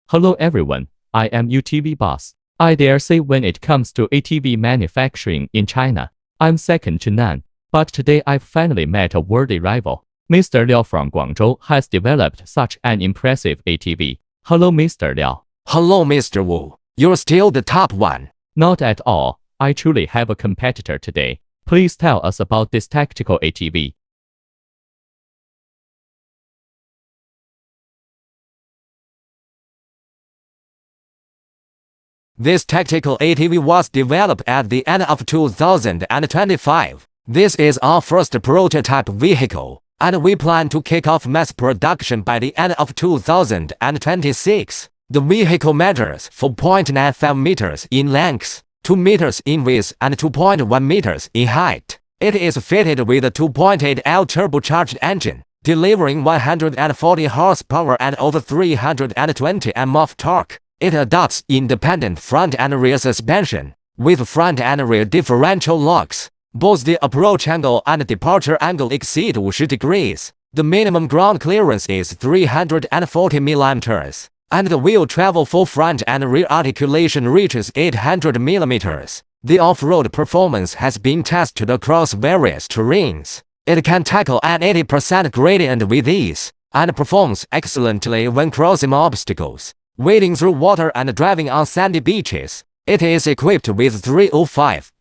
Hello everyone, I am UTV boss. I dare say when it comes to ATV manufacturing in China, I'm second to none. But today I've finally met a worthy rival. Mr. Liao from Guangzhou has developed such an impressive ATV. Hello Mr. Liao. Hello Mr. Wu, you're still the top one. Not at all, I truly have a competitor today. Please tell us about this tactical ATV. This tactical ATV was developed at the end of 2025. This is our first prototype vehicle, and we plan to kick off mass production by the end of 2026. The vehicle measures 4.95 meters in length, 2 meters in width, and 2.1 meters in height. It is fitted with a 2.8L turbocharged engine, delivering 140 horsepower and over 320 Nm of torque. It adopts independent front and rear suspension, with front and rear differential locks. Both the approach angle and departure angle exceed 50 degrees. The minimum ground clearance is 340 mm, and the wheel travel for front and rear articulation reaches 800 mm. The off-road performance has been tested across various terrains. It can tackle an 80% gradient with ease, and performs excellently when crossing obstacles, wading through water and driving on sandy beaches. It is equipped with 305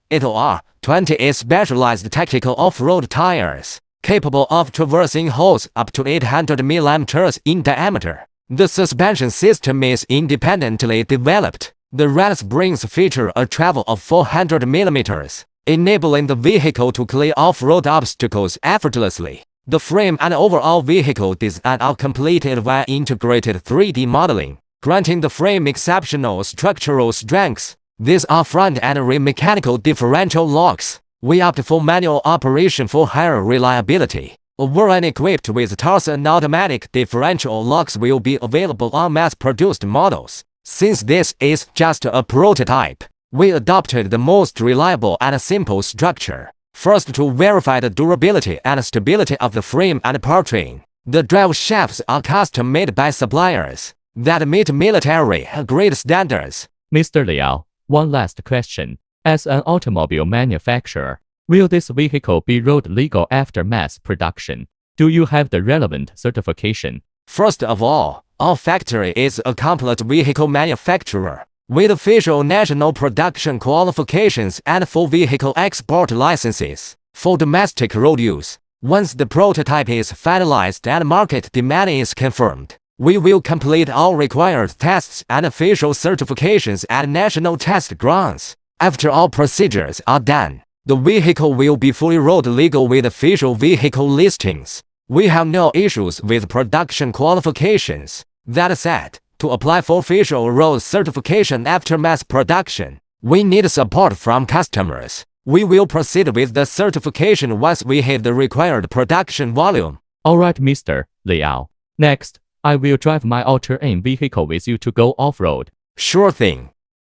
20 specialized tactical off-road tires, capable of traversing holes up to 800 mm in diameter. The suspension system is independently developed. The rail springs feature a travel of 400 mm, enabling the vehicle to clear off-road obstacles effortlessly. The frame and overall vehicle design are completed via integrated 3D modeling, granting the frame exceptional structural strengths. These are front and rear mechanical differential locks. We opt for manual operation for higher reliability. A variant equipped with Tarzan automatic differential locks will be available on mass-produced models. Since this is just a prototype, we adopted the most reliable and simple structure. First, to verify the durability and stability of the frame and powertrain, the drive shafts are custom-made by suppliers that meet military-grade standards. Mr. Liao, one last question. As an automobile manufacturer, will this vehicle be road legal after mass production? Do you have the relevant certification? First of all, our factory is a complete vehicle manufacturer, with official national production qualifications and full vehicle export licenses for domestic road use. Once the prototype is finalized and market demand is confirmed, we will complete all required tests and official certifications at national test grounds. After all procedures are done, the vehicle will be fully road legal with official vehicle listings. We have no issues with production qualifications. That said, to apply for official road certification after mass production, we need support from customers. We will proceed with the certification once we hit the required production volume. Alright Mr. Liao. Next, I will drive my all-terrain vehicle with you to go off-road. Sure thing.